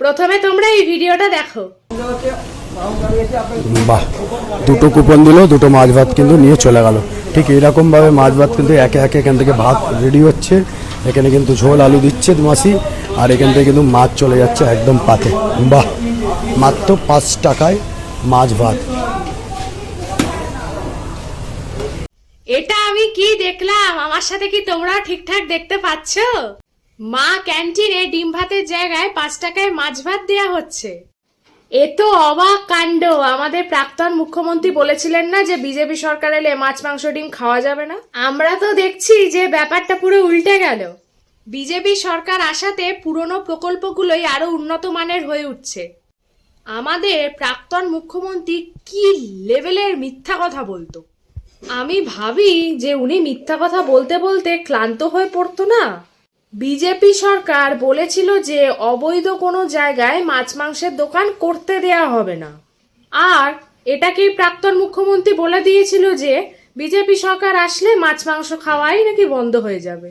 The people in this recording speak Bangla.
প্রথমে তোমরা এই ভিডিওটা দেখো। বাহ, দুটো কুপন দিল, দুটো মাছ ভাত কিন্তু নিয়ে চলে গেল। ঠিক এইরকমভাবে মাছ ভাত কিন্তু একে একে এখান থেকে ভাত রেডি হচ্ছে। এখানে কিন্তু ঝোল আলু দিচ্ছে মাসি, আর এখান থেকে কিন্তু মাছ চলে যাচ্ছে একদম পাতে। বাহ, মাত্র 5 টাকায় মাছ ভাত। এটা আমি কি দেখলাম, আমার সাথে কি তোমরা ঠিকঠাক দেখতে পাচ্ছ? মা ক্যান্টিনে ডিম ভাতের জায়গায় 5 টাকায় মাছ ভাত দেয়া হচ্ছে। এ তো অবাক কাণ্ড। আমাদের প্রাক্তন মুখ্যমন্ত্রী বলেছিলেন না যে বিজেপি সরকার এলে মাছ মাংস ডিম খাওয়া যাবে না? আমরা তো দেখছি যে ব্যাপারটা পুরো উল্টে গেল। বিজেপি সরকার আসাতে পুরনো প্রকল্পগুলোই আরো উন্নত মানের হয়ে উঠছে। আমাদের প্রাক্তন মুখ্যমন্ত্রী কি লেভেলের মিথ্যা কথা বলতো। আমি ভাবি যে উনি মিথ্যা কথা বলতে বলতে ক্লান্ত হয়ে পড়তো না। বিজেপি সরকার বলেছিল যে অবৈধ কোনো জায়গায় মাছ মাংসের দোকান করতে দেয়া হবে না, আর এটাকেই প্রাক্তন মুখ্যমন্ত্রী বলে দিয়েছিল যে বিজেপি সরকার আসলে মাছ মাংস খাওয়াই নাকি বন্ধ হয়ে যাবে।